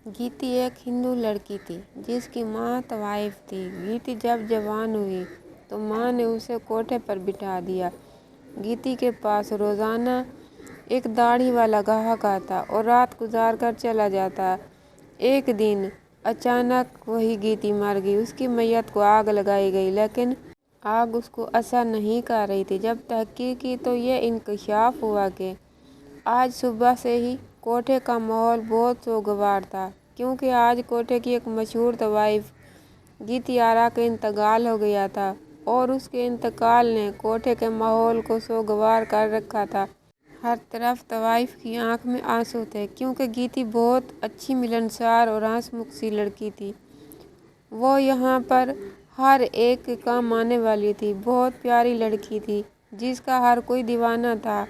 गीती एक हिंदू लड़की थी जिसकी माँ तवाइफ थी। गीती जब जवान हुई तो माँ ने उसे कोठे पर बिठा दिया। गीती के पास रोज़ाना एक दाढ़ी वाला ग्राहक आता और रात गुजार कर चला जाता। एक दिन अचानक वही गीती मर गई। उसकी मैयत को आग लगाई गई, लेकिन आग उसको असर नहीं कर रही थी। जब तहकीक की तो ये इंकशाफ हुआ कि आज सुबह से ही कोठे का माहौल बहुत सोगवार था, क्योंकि आज कोठे की एक मशहूर तवाइफ गीती आरा का इंतकाल हो गया था और उसके इंतकाल ने कोठे के माहौल को सोगवार कर रखा था। हर तरफ तवाइफ की आंख में आंसू थे, क्योंकि गीती बहुत अच्छी, मिलनसार और हंसमुख सी लड़की थी। वो यहाँ पर हर एक के काम आने वाली थी। बहुत प्यारी लड़की थी जिसका हर कोई दीवाना था।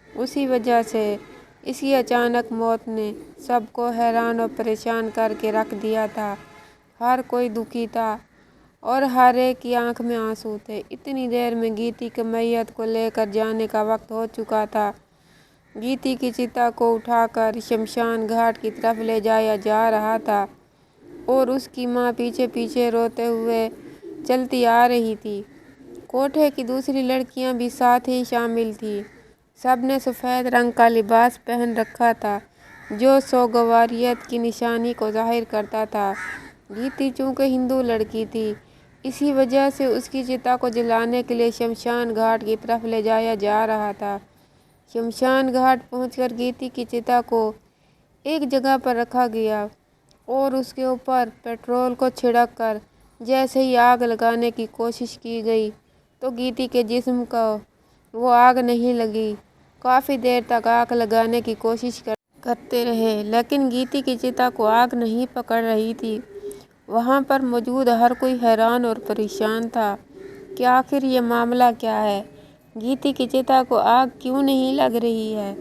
उसी वजह से इसकी अचानक मौत ने सबको हैरान और परेशान करके रख दिया था। हर कोई दुखी था और हर एक की आंख में आंसू थे। इतनी देर में गीती के मैयत को लेकर जाने का वक्त हो चुका था। गीती की चिता को उठाकर शमशान घाट की तरफ ले जाया जा रहा था और उसकी माँ पीछे पीछे रोते हुए चलती आ रही थी। कोठे की दूसरी लड़कियां भी साथ ही शामिल थी। सबने सफ़ेद रंग का लिबास पहन रखा था जो सोगवारियत की निशानी को जाहिर करता था। गीती चूँकि हिंदू लड़की थी, इसी वजह से उसकी चिता को जलाने के लिए शमशान घाट की तरफ ले जाया जा रहा था। शमशान घाट पहुंचकर गीती की चिता को एक जगह पर रखा गया और उसके ऊपर पेट्रोल को छिड़क कर जैसे ही आग लगाने की कोशिश की गई तो गीती के जिस्म को वो आग नहीं लगी। काफ़ी देर तक आग लगाने की कोशिश करते रहे, लेकिन गीती की चिता को आग नहीं पकड़ रही थी। वहाँ पर मौजूद हर कोई हैरान और परेशान था कि आखिर ये मामला क्या है, गीती की चिता को आग क्यों नहीं लग रही है।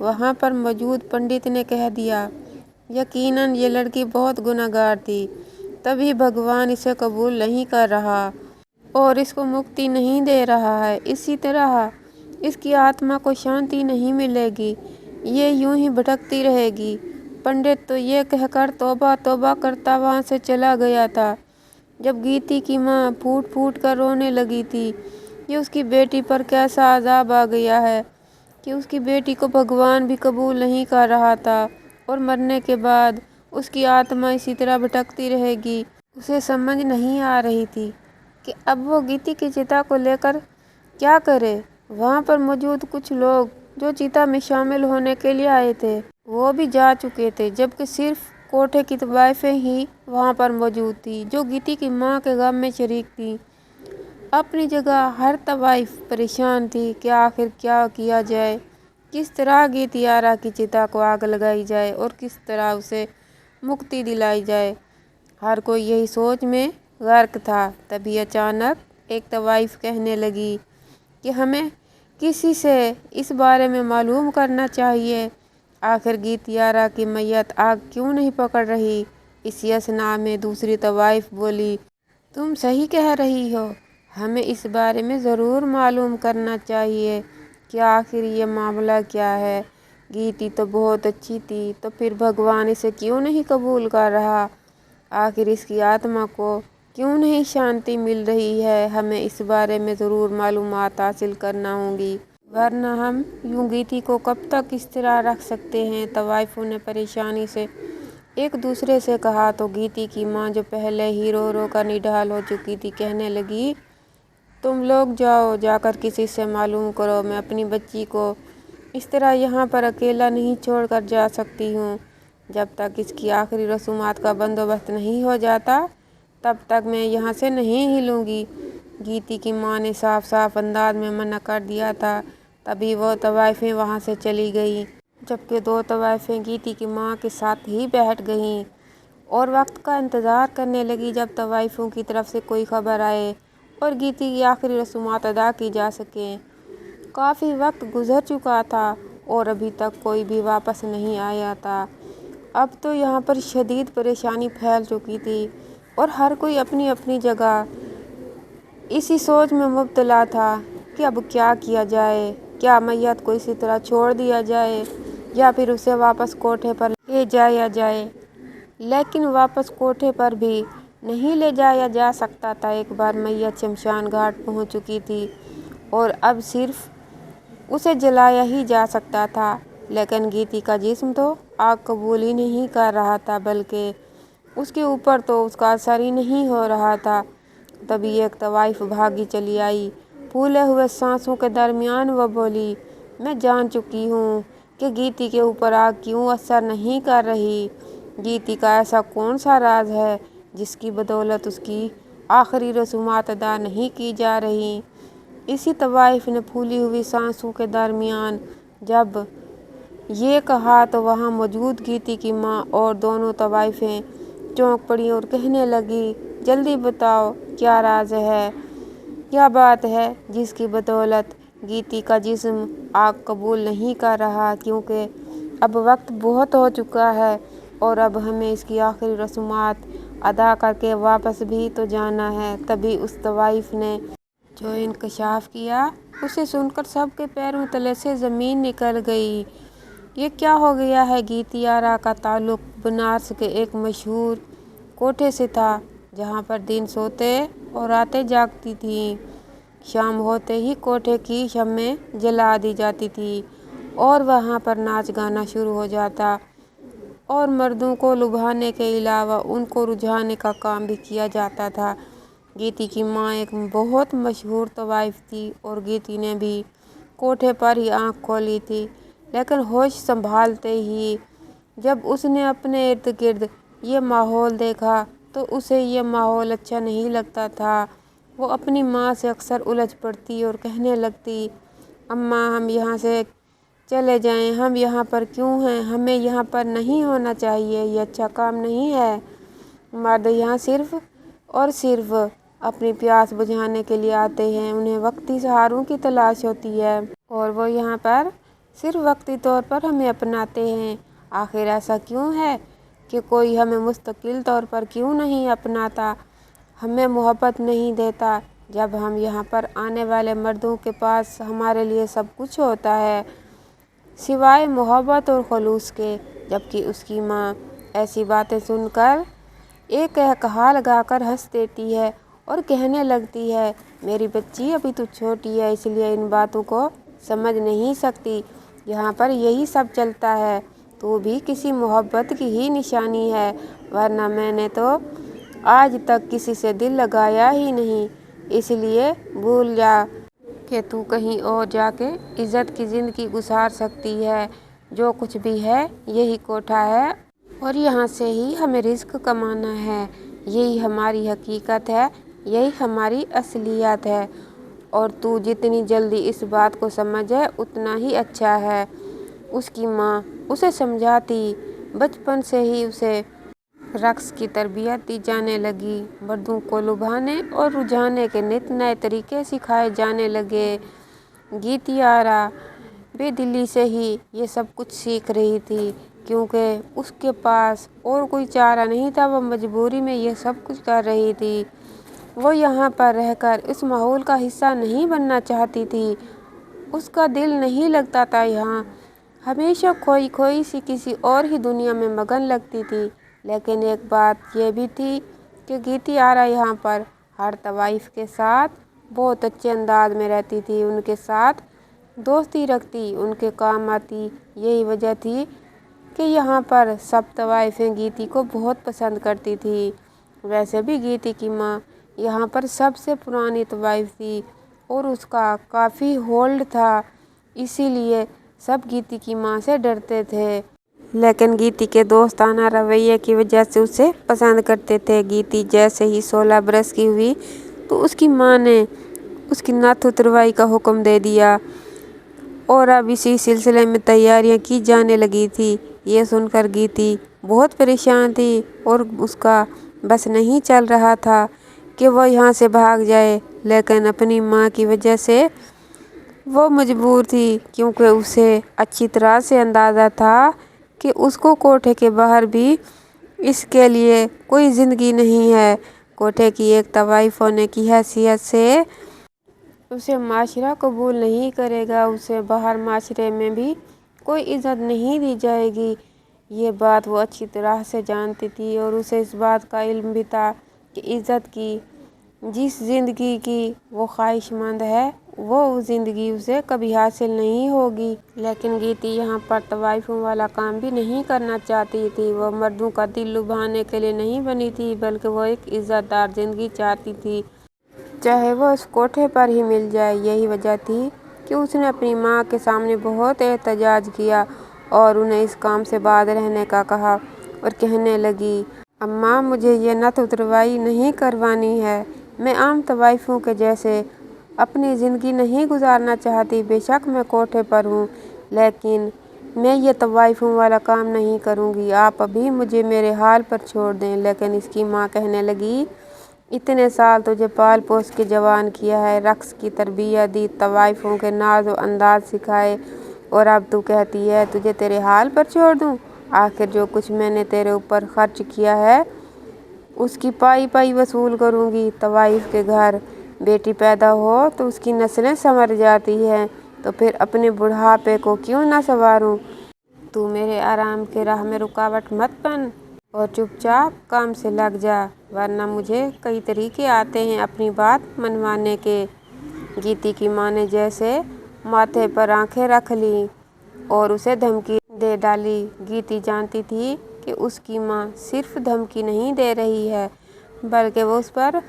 वहाँ पर मौजूद पंडित ने कह दिया, यकीनन ये लड़की बहुत गुनहगार थी, तभी भगवान इसे कबूल नहीं कर रहा और इसको मुक्ति नहीं दे रहा है। इसी तरह इसकी आत्मा को शांति नहीं मिलेगी, ये यूं ही भटकती रहेगी। पंडित तो ये कहकर तौबा तौबा करता वहाँ से चला गया था। जब गीती की माँ फूट फूट कर रोने लगी थी कि उसकी बेटी पर कैसा अजाब आ गया है, कि उसकी बेटी को भगवान भी कबूल नहीं कर रहा था और मरने के बाद उसकी आत्मा इसी तरह भटकती रहेगी। उसे समझ नहीं आ रही थी कि अब वो गीती की चिता को लेकर क्या करे। वहाँ पर मौजूद कुछ लोग जो चिता में शामिल होने के लिए आए थे वो भी जा चुके थे, जबकि सिर्फ कोठे की तवाइफें ही वहाँ पर मौजूद थी जो गीती की माँ के गम में शरीक थी। अपनी जगह हर तवाइफ परेशान थी कि आखिर क्या किया जाए, किस तरह गीती आरा की चिता को आग लगाई जाए और किस तरह उसे मुक्ति दिलाई जाए। हर कोई यही सोच में गर्क था। तभी अचानक एक तवाइफ कहने लगी कि हमें किसी से इस बारे में मालूम करना चाहिए, आखिर गीती आरा की मैयत आग क्यों नहीं पकड़ रही। इसी असना में दूसरी तवाइफ बोली, तुम सही कह रही हो, हमें इस बारे में ज़रूर मालूम करना चाहिए कि आखिर ये मामला क्या है। गीती तो बहुत अच्छी थी, तो फिर भगवान इसे क्यों नहीं कबूल कर रहा, आखिर इसकी आत्मा को क्यों नहीं शांति मिल रही है। हमें इस बारे में ज़रूर मालूमात हासिल करना होगी, वरना हम यूं गीती को कब तक इस तरह रख सकते हैं। तवाइफों ने परेशानी से एक दूसरे से कहा तो गीती की माँ, जो पहले ही रो रो कर निढाल हो चुकी थी, कहने लगी, तुम लोग जाओ, जाकर किसी से मालूम करो। मैं अपनी बच्ची को इस तरह यहाँ पर अकेला नहीं छोड़कर जा सकती हूँ। जब तक इसकी आखिरी रसूमात का बंदोबस्त नहीं हो जाता तब तक मैं यहाँ से नहीं हिलूँगी। गीती की माँ ने साफ साफ अंदाज में मना कर दिया था। तभी वो तवाइफें वहाँ से चली गईं, जबकि दो तवाइफें गीती की माँ के साथ ही बैठ गईं और वक्त का इंतज़ार करने लगी जब तवाइफों की तरफ से कोई खबर आए और गीती की आखिरी रसूमात अदा की जा सकें। काफ़ी वक्त गुजर चुका था और अभी तक कोई भी वापस नहीं आया था। अब तो यहाँ पर शदीद परेशानी फैल चुकी थी और हर कोई अपनी अपनी जगह इसी सोच में मुब्तला था कि अब क्या किया जाए। क्या मैयत को इसी तरह छोड़ दिया जाए या फिर उसे वापस कोठे पर ले जाया जाए। लेकिन वापस कोठे पर भी नहीं ले जाया जा सकता था। एक बार मैया शमशान घाट पहुंच चुकी थी और अब सिर्फ उसे जलाया ही जा सकता था। लेकिन गीति का जिस्म तो आग कबूल ही नहीं कर रहा था, बल्कि उसके ऊपर तो उसका असर ही नहीं हो रहा था। तभी एक तवाइफ भागी चली आई। फूले हुए सांसों के दरमियान वह बोली, मैं जान चुकी हूँ कि गीति के ऊपर आग क्यों असर नहीं कर रही। गीति का ऐसा कौन सा राज है जिसकी बदौलत उसकी आखिरी रसूमात अदा नहीं की जा रही। इसी तवाइफ ने फूली हुई सांसों के दरमियान जब ये कहा तो वहाँ मौजूद गीति की माँ और दोनों तवाइफें चौंक पड़ी और कहने लगी, जल्दी बताओ क्या राज है, क्या बात है जिसकी बदौलत गीति का जिस्म आग कबूल नहीं कर रहा, क्योंकि अब वक्त बहुत हो चुका है और अब हमें इसकी आखिरी रसूमात अदा करके वापस भी तो जाना है। तभी उस तवाइफ ने जो इंकशाफ किया उसे सुनकर सबके पैरों तले से ज़मीन निकल गई। ये क्या हो गया है। गीति आरा का ताल्लुक बनारस के एक मशहूर कोठे से था, जहाँ पर दिन सोते और रातें जागती थी। शाम होते ही कोठे की शम्में जला दी जाती थी और वहाँ पर नाच गाना शुरू हो जाता और मर्दों को लुभाने के अलावा उनको रुझाने का काम भी किया जाता था। गीति की माँ एक बहुत मशहूर तवाइफ थी और गीति ने भी कोठे पर ही आँख खोली थी, लेकिन होश संभालते ही जब उसने अपने इर्द गिर्द ये माहौल देखा तो उसे ये माहौल अच्छा नहीं लगता था। वो अपनी माँ से अक्सर उलझ पड़ती और कहने लगती, अम्मा हम यहाँ से चले जाएं, हम यहाँ पर क्यों हैं, हमें यहाँ पर नहीं होना चाहिए, ये अच्छा काम नहीं है। मर्द यहाँ सिर्फ और सिर्फ अपनी प्यास बुझाने के लिए आते हैं, उन्हें वक्ती सहारों की तलाश होती है और वो यहाँ पर सिर्फ वक्ती तौर पर हमें अपनाते हैं। आखिर ऐसा क्यों है कि कोई हमें मुस्तकिल तौर पर क्यों नहीं अपनाता, हमें मोहब्बत नहीं देता, जब हम यहाँ पर आने वाले मर्दों के पास हमारे लिए सब कुछ होता है सिवाय मोहब्बत और खलूस के। जबकि उसकी माँ ऐसी बातें सुनकर एक कहकहा लगाकर हंस देती है और कहने लगती है, मेरी बच्ची अभी तो छोटी है इसलिए इन बातों को समझ नहीं सकती, यहाँ पर यही सब चलता है, तू भी किसी मोहब्बत की ही निशानी है, वरना मैंने तो आज तक किसी से दिल लगाया ही नहीं, इसलिए भूल जा कि तू कहीं और जाके इज़्ज़त की ज़िंदगी गुजार सकती है। जो कुछ भी है यही कोठा है और यहाँ से ही हमें रिज़्क कमाना है, यही हमारी हकीकत है, यही हमारी असलियत है और तू जितनी जल्दी इस बात को समझे उतना ही अच्छा है। उसकी माँ उसे समझाती, बचपन से ही उसे रक्स की तरबियत दी जाने लगी, मर्दों को लुभाने और रुझाने के नित नए तरीके सिखाए जाने लगे। गीति आरा बेदिली से ही ये सब कुछ सीख रही थी, क्योंकि उसके पास और कोई चारा नहीं था, वह मजबूरी में ये सब कुछ कर रही थी। वो यहाँ पर रहकर इस माहौल का हिस्सा नहीं बनना चाहती थी, उसका दिल नहीं लगता था यहाँ, हमेशा खोई खोई सी किसी और ही दुनिया में मगन लगती थी। लेकिन एक बात यह भी थी कि गीति आरा यहाँ पर हर तवाइफ के साथ बहुत अच्छे अंदाज में रहती थी, उनके साथ दोस्ती रखती, उनके काम आती। यही वजह थी कि यहाँ पर सब तवाइफें गीति को बहुत पसंद करती थी। वैसे भी गीति की माँ यहाँ पर सबसे पुरानी तवाइफ थी और उसका काफ़ी होल्ड था, इसीलिए सब गीति की माँ से डरते थे। लेकिन गीति के दोस्ताना रवैये की वजह से उसे पसंद करते थे। गीति जैसे ही 16 बरस की हुई तो उसकी माँ ने उसकी नाथ उतरवाई का हुक्म दे दिया और अब इसी सिलसिले में तैयारियां की जाने लगी थी। ये सुनकर गीति बहुत परेशान थी और उसका बस नहीं चल रहा था कि वह यहाँ से भाग जाए, लेकिन अपनी माँ की वजह से वो मजबूर थी, क्योंकि उसे अच्छी तरह से अंदाज़ा था कि उसको कोठे के बाहर भी इसके लिए कोई ज़िंदगी नहीं है। कोठे की एक तवाइफ होने की हैसियत से उसे माशरा कबूल नहीं करेगा, उसे बाहर माशरे में भी कोई इज़्ज़त नहीं दी जाएगी। ये बात वो अच्छी तरह से जानती थी और उसे इस बात का इल्म भी था कि इज़्ज़त की जिस ज़िंदगी की वो ख्वाहिशमंद है वो ज़िंदगी उसे कभी हासिल नहीं होगी। लेकिन गीती यहाँ पर तवाइफों वाला काम भी नहीं करना चाहती थी। वो मर्दों का दिल लुभाने के लिए नहीं बनी थी, बल्कि वो एक इज़्ज़तदार ज़िंदगी चाहती थी, चाहे वो उस कोठे पर ही मिल जाए। यही वजह थी कि उसने अपनी माँ के सामने बहुत एहतजाज किया और उन्हें इस काम से बाज रहने का कहा और कहने लगी, अम्मा मुझे ये नथ उतरवाई नहीं करवानी है। मैं आम तवाइफों के जैसे अपनी ज़िंदगी नहीं गुजारना चाहती। बेशक मैं कोठे पर हूँ, लेकिन मैं ये तवाइफों वाला काम नहीं करूँगी। आप अभी मुझे मेरे हाल पर छोड़ दें। लेकिन इसकी माँ कहने लगी, इतने साल तुझे पाल पोस के जवान किया है, रक्स की तरबियत दी, तवाइफों के नाज व अंदाज सिखाए, और अब तू कहती है तुझे तेरे हाल पर छोड़ दूँ। आखिर जो कुछ मैंने तेरे ऊपर खर्च किया है उसकी पाई पाई वसूल करूँगी। तवाइफ के घर बेटी पैदा हो तो उसकी नस्लें संवर जाती हैं, तो फिर अपने बुढ़ापे को क्यों ना संवारूँ। तू मेरे आराम के राह में रुकावट मत बन और चुपचाप काम से लग जा, वरना मुझे कई तरीके आते हैं अपनी बात मनवाने के। गीती की माँ ने जैसे माथे पर आंखें रख ली और उसे धमकी दे डाली। गीती जानती थी कि उसकी माँ सिर्फ धमकी नहीं दे रही है, बल्कि वो उस पर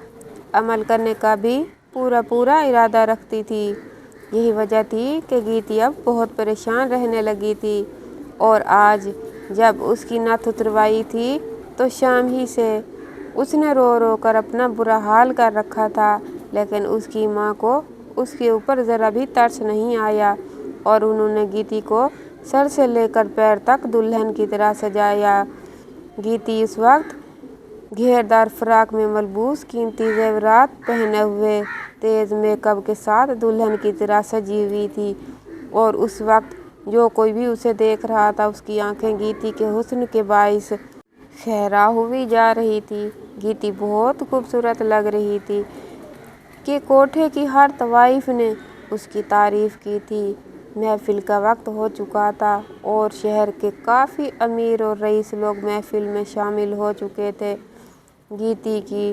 अमल करने का भी पूरा इरादा रखती थी। यही वजह थी कि गीती अब बहुत परेशान रहने लगी थी, और आज जब उसकी नथ उतरवाई थी तो शाम ही से उसने रो रो कर अपना बुरा हाल कर रखा था। लेकिन उसकी माँ को उसके ऊपर ज़रा भी तरस नहीं आया और उन्होंने गीती को सर से लेकर पैर तक दुल्हन की तरह सजाया। गीती इस वक्त घेरदार फ्राक में मलबूस कीमती ज़ेवरात पहने हुए तेज़ मेकअप के साथ दुल्हन की तरह सजी हुई थी, और उस वक्त जो कोई भी उसे देख रहा था उसकी आंखें गीती के हुस्न के बाइस खैरा हुई जा रही थी। गीती बहुत खूबसूरत लग रही थी कि कोठे की हर तवाइफ ने उसकी तारीफ़ की थी। महफिल का वक्त हो चुका था और शहर के काफ़ी अमीर और रईस लोग महफिल में शामिल हो चुके थे। गीती की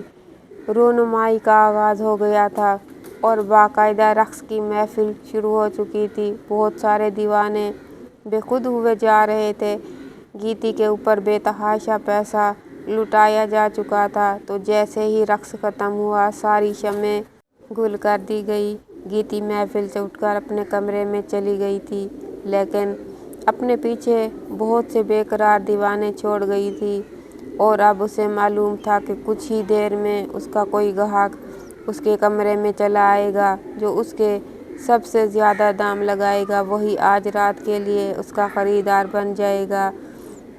रोनुमाई का आगाज़ हो गया था और बाकायदा रक्स की महफिल शुरू हो चुकी थी। बहुत सारे दीवाने बेखुद हुए जा रहे थे। गीती के ऊपर बेतहाशा पैसा लुटाया जा चुका था। तो जैसे ही रक्स ख़त्म हुआ, सारी शम्में गुल कर दी गई। गीती महफिल से उठकर अपने कमरे में चली गई थी, लेकिन अपने पीछे बहुत से बेकरार दीवाने छोड़ गई थी, और अब उसे मालूम था कि कुछ ही देर में उसका कोई ग्राहक उसके कमरे में चला आएगा जो उसके सबसे ज़्यादा दाम लगाएगा। वही आज रात के लिए उसका ख़रीदार बन जाएगा।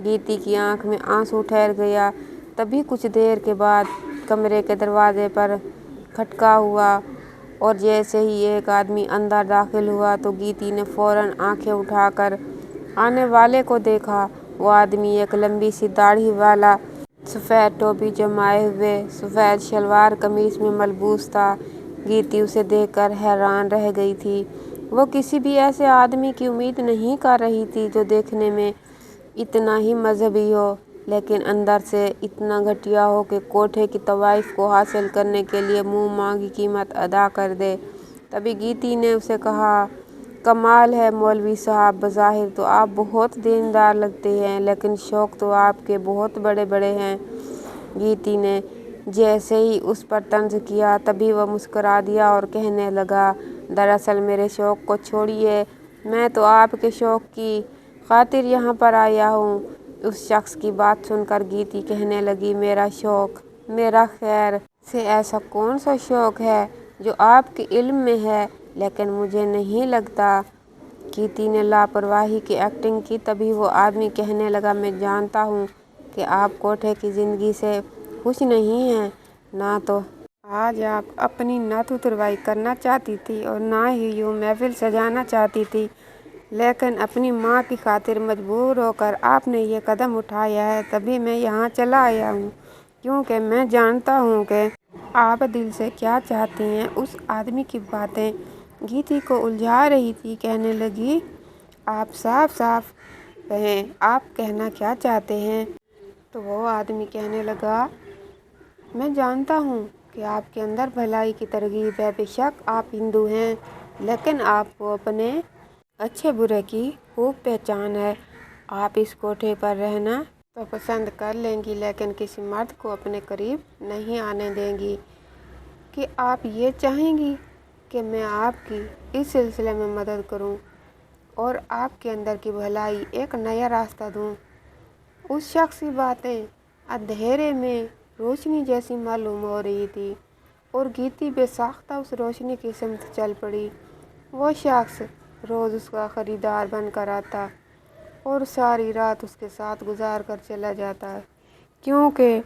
गीती की आंख में आंसू ठहर गया। तभी कुछ देर के बाद कमरे के दरवाजे पर खटका हुआ, और जैसे ही एक आदमी अंदर दाखिल हुआ तो गीती ने फ़ौरन आंखें उठाकर आने वाले को देखा। वो आदमी एक लंबी सी दाढ़ी वाला, सफ़ेद टोपी जमाए हुए, सफ़ेद शलवार कमीज में मलबूस था। गीती उसे देखकर हैरान रह गई थी। वो किसी भी ऐसे आदमी की उम्मीद नहीं कर रही थी जो देखने में इतना ही मजहबी हो, लेकिन अंदर से इतना घटिया हो कि कोठे की तवाइफ को हासिल करने के लिए मुँह मांगी कीमत अदा कर दे। तभी गीती ने उसे कहा, कमाल है मौलवी साहब, बज़ाहिर तो आप बहुत दीनदार लगते हैं, लेकिन शौक़ तो आपके बहुत बड़े बड़े हैं। गीती ने जैसे ही उस पर तंज किया तभी वह मुस्करा दिया और कहने लगा, दरअसल मेरे शौक़ को छोड़िए, मैं तो आपके शौक़ की खातिर यहाँ पर आया हूँ। उस शख्स की बात सुनकर गीती कहने लगी, मेरा शौक़, मेरा खैर से ऐसा कौन सा शौक़ है जो आपके इल्म में है, लेकिन मुझे नहीं लगता। गीती ने लापरवाही की एक्टिंग की। तभी वो आदमी कहने लगा, मैं जानता हूँ कि आप कोठे की ज़िंदगी से खुश नहीं हैं। ना तो आज आप अपनी नथ उतरवाई करना चाहती थी और ना ही यूँ महफिल सजाना चाहती थी, लेकिन अपनी माँ की खातिर मजबूर होकर आपने ये कदम उठाया है। तभी मैं यहाँ चला आया हूँ, क्योंकि मैं जानता हूँ कि आप दिल से क्या चाहती हैं। उस आदमी की बातें गीती को उलझा रही थी। कहने लगी, आप साफ साफ कहें, आप कहना क्या चाहते हैं? तो वो आदमी कहने लगा, मैं जानता हूँ कि आपके अंदर भलाई की तरगीब है। बेशक आप हिंदू हैं, लेकिन आपको अपने अच्छे बुरे की खूब पहचान है। आप इस कोठे पर रहना तो पसंद कर लेंगी, लेकिन किसी मर्द को अपने करीब नहीं आने देंगी। कि आप ये चाहेंगी कि मैं आपकी इस सिलसिले में मदद करूं और आपके अंदर की भलाई एक नया रास्ता दूं। उस शख्स की बातें अंधेरे में रोशनी जैसी मालूम हो रही थी और गीती बेसाख्ता उस रोशनी की सिमत चल पड़ी। वो शख्स रोज़ उसका ख़रीदार बनकर आता और सारी रात उसके साथ गुजार कर चला जाता, क्योंकि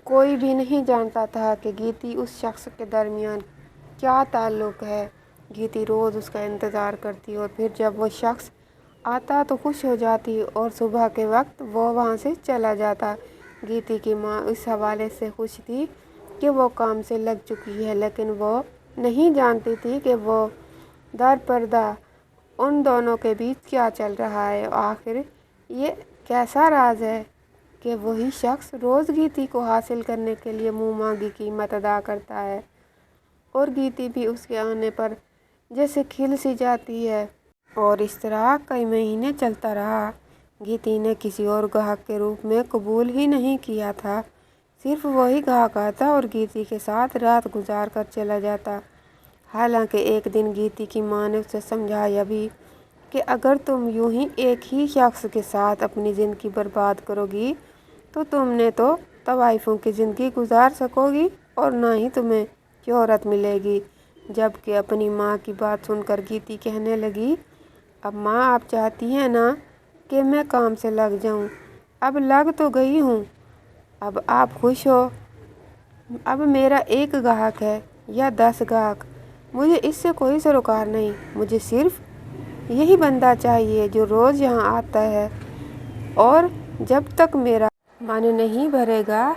कोई भी नहीं जानता था कि गीती उस शख्स के दरमियान क्या ताल्लुक़ है। गीती रोज़ उसका इंतज़ार करती और फिर जब वो शख्स आता तो खुश हो जाती और सुबह के वक्त वो वहाँ से चला जाता। गीती की माँ इस हवाले से खुश थी कि वो काम से लग चुकी है, लेकिन वो नहीं जानती थी कि वो दर पर्दा उन दोनों के बीच क्या चल रहा है। आखिर ये कैसा राज है कि वही शख्स रोज़ गीती को हासिल करने के लिए मुँह मांगी कीमत अदा करता है और गीती भी उसके आने पर जैसे खिल सी जाती है। और इस तरह कई महीने चलता रहा। गीती ने किसी और ग्राहक के रूप में कबूल ही नहीं किया था। सिर्फ वही ग्राहक आता और गीती के साथ रात गुजार कर चला जाता। हालांकि एक दिन गीती की माँ ने उसे समझाया भी कि अगर तुम यूं ही एक ही शख्स के साथ अपनी ज़िंदगी बर्बाद करोगी तो तुमने तो तवाइफों की ज़िंदगी गुजार सकोगी और ना ही तुम्हें शोहरत मिलेगी। जबकि अपनी माँ की बात सुनकर गीती कहने लगी, अब माँ आप चाहती हैं ना कि मैं काम से लग जाऊँ। अब लग तो गई हूँ, अब आप खुश हो। अब मेरा एक ग्राहक है या 10 ग्राहक, मुझे इससे कोई सरोकार नहीं। मुझे सिर्फ यही बंदा चाहिए जो रोज़ यहाँ आता है और जब तक मेरा मन नहीं भरेगा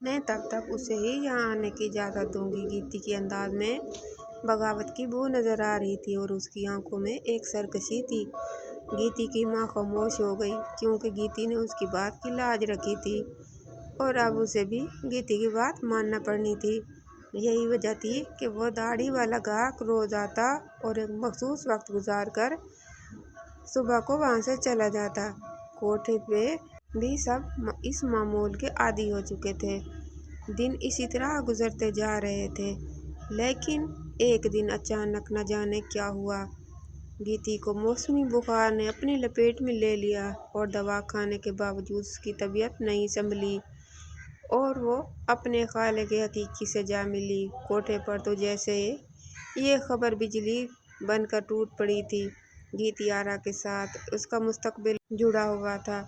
मैं तब तक उसे ही यहाँ आने की इजाज़त दूंगी। गीती के अंदाज में बगावत की बू नज़र आ रही थी और उसकी आंखों में एक सरकशी थी। गीती की माँ खामोश हो गई, क्योंकि गीती ने उसकी बात की लाज रखी थी और अब उसे भी गीती की बात मानना पड़नी थी। यही वजह थी कि वो दाढ़ी वाला ग्राहक रोज़ आता और एक मखसूस वक्त गुजार कर सुबह को वहाँ से चला जाता। कोठे पे भी सब इस मामूल के आदी हो चुके थे। दिन इसी तरह गुजरते जा रहे थे, लेकिन एक दिन अचानक न जाने क्या हुआ, गीती को मौसमी बुखार ने अपनी लपेट में ले लिया और दवा खाने के बावजूद उसकी तबीयत नहीं संभली और वो अपने खाले के हकीकी से जा मिली। कोठे पर तो जैसे ये खबर बिजली बनकर टूट पड़ी थी। गीती आरा के साथ उसका मुस्तकबिल जुड़ा हुआ था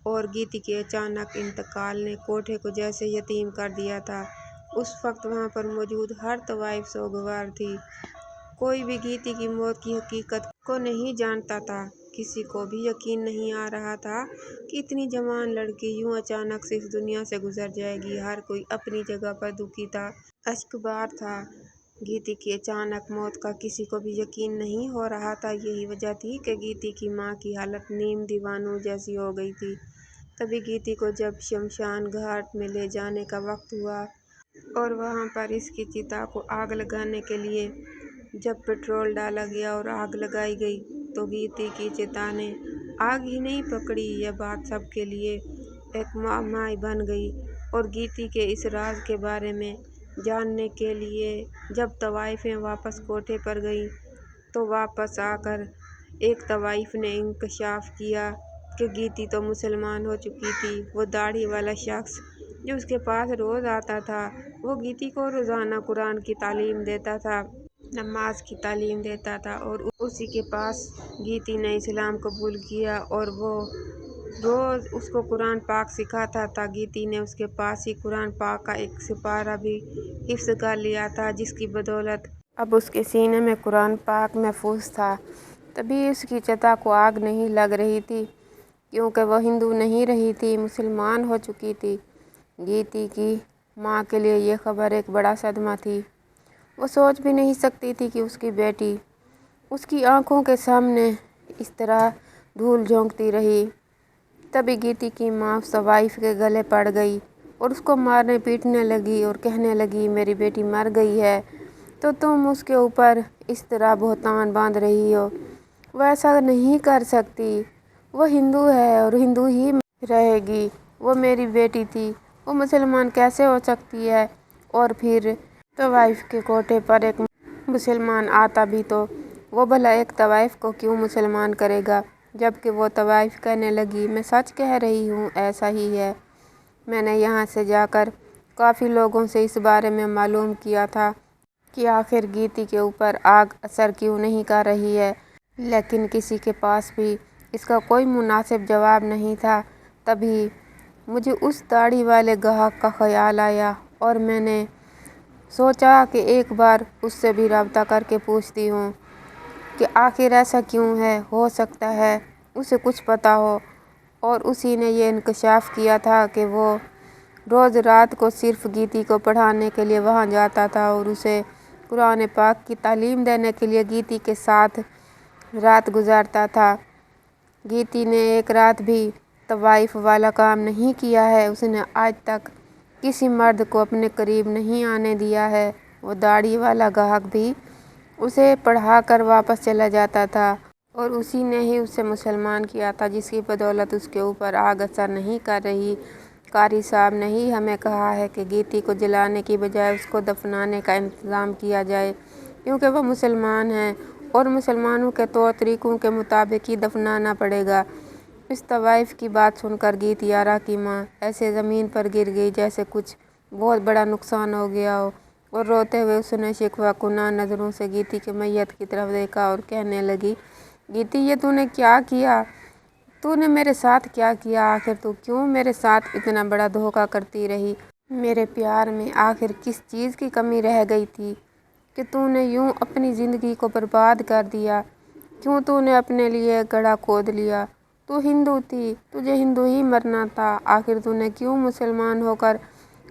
और गीती के अचानक इंतकाल ने कोठे को जैसे यतीम कर दिया था। उस वक्त वहाँ पर मौजूद हर तवाइफ सोगवार थी। कोई भी गीती की मौत की हकीकत को नहीं जानता था। किसी को भी यकीन नहीं आ रहा था कि इतनी जवान लड़की यूं अचानक से इस दुनिया से गुजर जाएगी। हर कोई अपनी जगह पर दुखी था, अश्कबार था। गीती की अचानक मौत का किसी को भी यकीन नहीं हो रहा था। यही वजह थी कि गीती की माँ की हालत नीम दीवानों जैसी हो गई थी। तभी गीती को जब शमशान घाट में ले जाने का वक्त हुआ और वहाँ पर इसकी चिता को आग लगाने के लिए जब पेट्रोल डाला गया और आग लगाई गई तो गीती की चिता ने आग ही नहीं पकड़ी। यह बात सबके लिए एक माई बन गई और गीती के इस राज के बारे में जानने के लिए जब तवाइफें वापस कोठे पर गईं तो वापस आकर एक तवाइफ ने इंकशाफ किया कि गीती तो मुसलमान हो चुकी थी। वो दाढ़ी वाला शख्स जो उसके पास रोज़ आता था, वो गीती को रोज़ाना कुरान की तालीम देता था, नमाज की तालीम देता था और उसी के पास गीती ने इस्लाम कबूल किया और वो रोज़ उसको कुरान पाक सिखाता था। गीती ने उसके पास ही कुरान पाक का एक सिपारा भी हिफ्ज़ कर लिया था, जिसकी बदौलत अब उसके सीने में कुरान पाक महफूज था। तभी उसकी चिता को आग नहीं लग रही थी, क्योंकि वह हिंदू नहीं रही थी, मुसलमान हो चुकी थी। गीती की माँ के लिए ये खबर एक बड़ा सदमा थी। वो सोच भी नहीं सकती थी कि उसकी बेटी उसकी आंखों के सामने इस तरह धूल झोंकती रही। तभी गीती की माँ उस तवाइफ के गले पड़ गई और उसको मारने पीटने लगी और कहने लगी, मेरी बेटी मर गई है तो तुम उसके ऊपर इस तरह बहतान बांध रही हो। वह ऐसा नहीं कर सकती, वो हिंदू है और हिंदू ही रहेगी। वो मेरी बेटी थी, वो मुसलमान कैसे हो सकती है। और फिर तवाइफ के कोठे पर एक मुसलमान आता भी तो वो भला एक तवाइफ को क्यों मुसलमान करेगा। जबकि वो तवाइफ कहने लगी, मैं सच कह रही हूँ, ऐसा ही है। मैंने यहाँ से जाकर काफ़ी लोगों से इस बारे में मालूम किया था कि आखिर गीती के ऊपर आग असर क्यों नहीं कर रही है, लेकिन किसी के पास भी इसका कोई मुनासिब जवाब नहीं था। तभी मुझे उस दाढ़ी वाले ग्राहक का ख्याल आया और मैंने सोचा कि एक बार उससे भी रब्ता करके पूछती हूँ कि आखिर ऐसा क्यों है। हो सकता है उसे कुछ पता हो। और उसी ने ये इंकशाफ किया था कि वो रोज़ रात को सिर्फ गीती को पढ़ाने के लिए वहाँ जाता था और उसे कुरान पाक की तालीम देने के लिए गीती के साथ रात गुजारता था। गीती ने एक रात भी तवाइफ वाला काम नहीं किया है। उसने आज तक किसी मर्द को अपने करीब नहीं आने दिया है। वो दाढ़ी वाला ग्राहक भी उसे पढ़ा कर वापस चला जाता था और उसी ने ही उसे मुसलमान किया था, जिसकी बदौलत उसके ऊपर आग असर नहीं कर रही। कारी साहब ने ही हमें कहा है कि गीती को जलाने की बजाय उसको दफनाने का इंतज़ाम किया जाए, क्योंकि वह मुसलमान है और मुसलमानों के तौर तरीक़ों के मुताबिक ही दफनाना पड़ेगा। इस तवाइफ की बात सुनकर गीती आरा की माँ ऐसे ज़मीन पर गिर गई जैसे कुछ बहुत बड़ा नुकसान हो गया हो, और रोते हुए उसने शिकवा कुना नज़रों से गीती के मैयत की तरफ देखा और कहने लगी, गीती ये तूने क्या किया, तूने मेरे साथ क्या किया। आखिर तू क्यों मेरे साथ इतना बड़ा धोखा करती रही। मेरे प्यार में आखिर किस चीज़ की कमी रह गई थी कि तूने यूँ अपनी ज़िंदगी को बर्बाद कर दिया। क्यों तूने अपने लिए गड्ढा खोद लिया। तू हिंदू थी, तुझे हिंदू ही मरना था। आखिर तूने क्यों मुसलमान होकर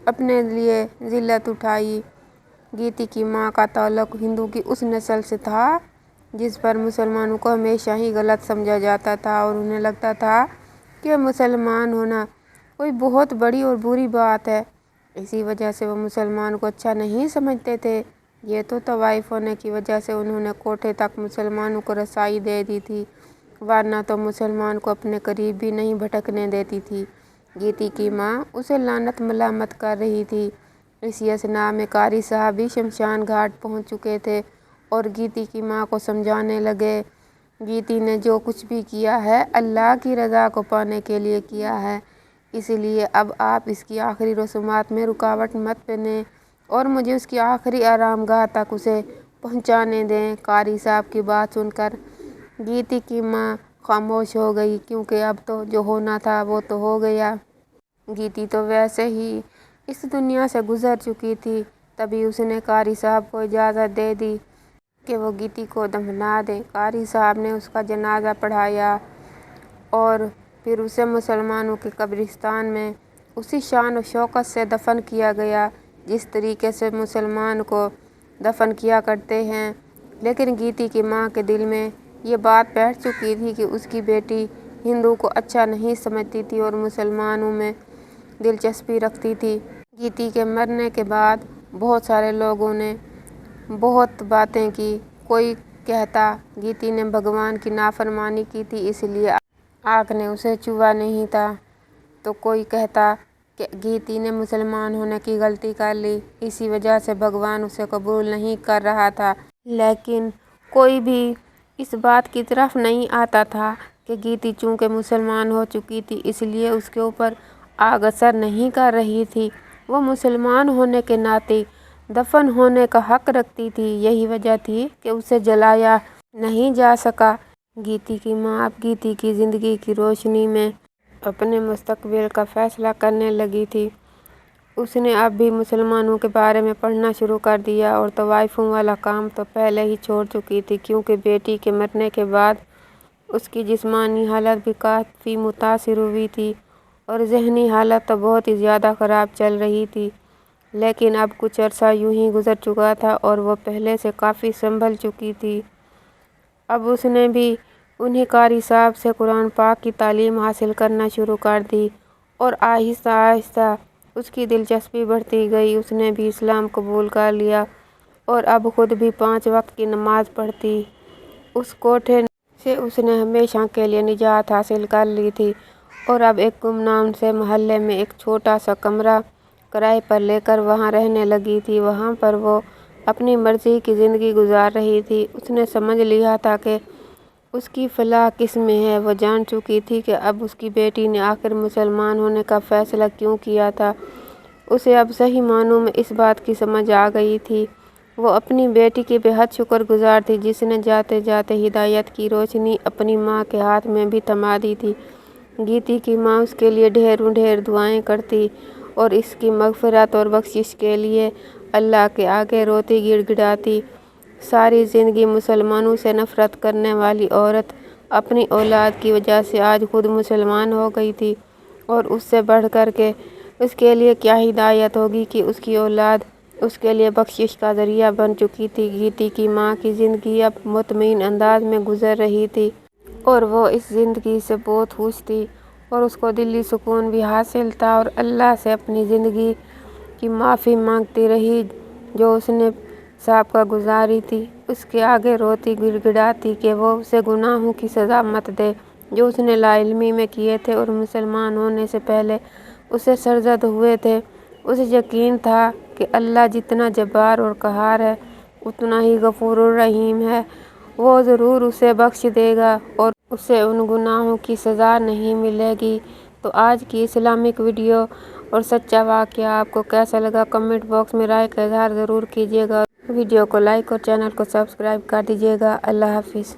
अपने लिए ज़िल्लत उठाई। गीती की माँ का ताल्लुक़ हिंदू की उस नस्ल से था जिस पर मुसलमानों को हमेशा ही गलत समझा जाता था और उन्हें लगता था कि मुसलमान होना कोई बहुत बड़ी और बुरी बात है। इसी वजह से वो मुसलमान को अच्छा नहीं समझते थे। ये तो तवाइफ होने की वजह से उन्होंने कोठे तक मुसलमानों को रसाई दे दी थी, वरना तो मुसलमान को अपने करीब भी नहीं भटकने देती थी। गीती की माँ उसे लानत मलामत कर रही थी। इसी असना में कारी साहब भी शमशान घाट पहुँच चुके थे और गीती की माँ को समझाने लगे, गीती ने जो कुछ भी किया है अल्लाह की रज़ा को पाने के लिए किया है, इसलिए अब आप इसकी आखिरी रसूमात में रुकावट मत बने और मुझे उसकी आखिरी आरामगाह तक उसे पहुंचाने दें। कारी साहब की बात सुनकर गीती की माँ खामोश हो गई, क्योंकि अब तो जो होना था वो तो हो गया। गीती तो वैसे ही इस दुनिया से गुजर चुकी थी। तभी उसने कारी साहब को इजाज़त दे दी कि वो गीती को दफना दें। कारी साहब ने उसका जनाजा पढ़ाया और फिर उसे मुसलमानों के कब्रिस्तान में उसी शान और शौकत से दफन किया गया जिस तरीके से मुसलमान को दफन किया करते हैं। लेकिन गीती की माँ के दिल में ये बात बैठ चुकी थी कि उसकी बेटी हिंदू को अच्छा नहीं समझती थी और मुसलमानों में दिलचस्पी रखती थी। गीती के मरने के बाद बहुत सारे लोगों ने बहुत बातें की। कोई कहता गीती ने भगवान की नाफरमानी की थी इसलिए आग ने उसे छुआ नहीं था, तो कोई कहता कि गीती ने मुसलमान होने की गलती कर ली, इसी वजह से भगवान उसे कबूल नहीं कर रहा था। लेकिन कोई भी इस बात की तरफ नहीं आता था कि गीती चूँकि मुसलमान हो चुकी थी इसलिए उसके ऊपर आग असर नहीं कर रही थी। वो मुसलमान होने के नाते दफन होने का हक रखती थी, यही वजह थी कि उसे जलाया नहीं जा सका। गीती की माँ अब गीती की ज़िंदगी की रोशनी में अपने मुस्तकबिल का फ़ैसला करने लगी थी। उसने अब भी मुसलमानों के बारे में पढ़ना शुरू कर दिया और तवाइफों वाला काम तो पहले ही छोड़ चुकी थी, क्योंकि बेटी के मरने के बाद उसकी जिस्मानी हालत भी काफ़ी मुतासिर हुई थी और जहनी हालत तो बहुत ही ज़्यादा ख़राब चल रही थी। लेकिन अब कुछ अरसा यूं ही गुजर चुका था और वो पहले से काफ़ी संभल चुकी थी। अब उसने भी انہیں قاری صاحب سے قرآن پاک کی تعلیم حاصل کرنا شروع کر دی اور آہستہ آہستہ اس کی دلچسپی بڑھتی گئی۔ اس نے بھی اسلام قبول کر لیا اور اب خود بھی 5 وقت کی نماز پڑھتی۔ اس کوٹھے سے اس نے ہمیشہ کے لیے نجات حاصل کر لی تھی اور اب ایک گمنام سے محلے میں ایک چھوٹا سا کمرہ کرائے پر لے کر وہاں رہنے لگی تھی۔ وہاں پر وہ اپنی مرضی کی زندگی گزار رہی تھی۔ اس نے سمجھ لیا تھا کہ اس کی فلاح کس میں ہے۔ وہ جان چکی تھی کہ اب اس کی بیٹی نے آخر مسلمان ہونے کا فیصلہ کیوں کیا تھا۔ اسے اب صحیح معنوں میں اس بات کی سمجھ آ گئی تھی۔ وہ اپنی بیٹی کی بے حد شکر گزار تھی جس نے جاتے جاتے ہدایت کی روشنی اپنی ماں کے ہاتھ میں بھی تھما دی تھی۔ گیتی کی ماں اس کے لیے ڈھیروں ڈھیر دعائیں کرتی اور اس کی مغفرت اور بخشش کے لیے اللہ کے آگے روتی گڑ گڑاتی۔ ساری زندگی مسلمانوں سے نفرت کرنے والی عورت اپنی اولاد کی وجہ سے آج خود مسلمان ہو گئی تھی اور اس سے بڑھ کر کے اس کے لیے کیا ہدایت ہوگی کہ اس کی اولاد اس کے لیے بخشش کا ذریعہ بن چکی تھی۔ گیتی کی ماں کی زندگی اب مطمئن انداز میں گزر رہی تھی اور وہ اس زندگی سے بہت خوش تھی اور اس کو دلی سکون بھی حاصل تھا اور اللہ سے اپنی زندگی کی معافی مانگتی رہی جو اس نے سابقہ گزاری تھی۔ اس کے آگے روتی گڑ گڑاتی کہ وہ اسے گناہوں کی سزا مت دے جو اس نے لا علمی میں کیے تھے اور مسلمان ہونے سے پہلے اسے سرزد ہوئے تھے۔ اسے یقین تھا کہ اللہ جتنا جبار اور قہار ہے اتنا ہی غفور الرحیم ہے۔ وہ ضرور اسے بخش دے گا اور اسے ان گناہوں کی سزا نہیں ملے گی۔ تو آج کی اسلامک ویڈیو اور سچا واقعہ آپ کو کیسا لگا کمنٹ باکس میں رائے کا اظہار ضرور کیجیے گا۔ ویڈیو کو لائک اور چینل کو سبسکرائب کر دیجیے گا۔ اللہ حافظ۔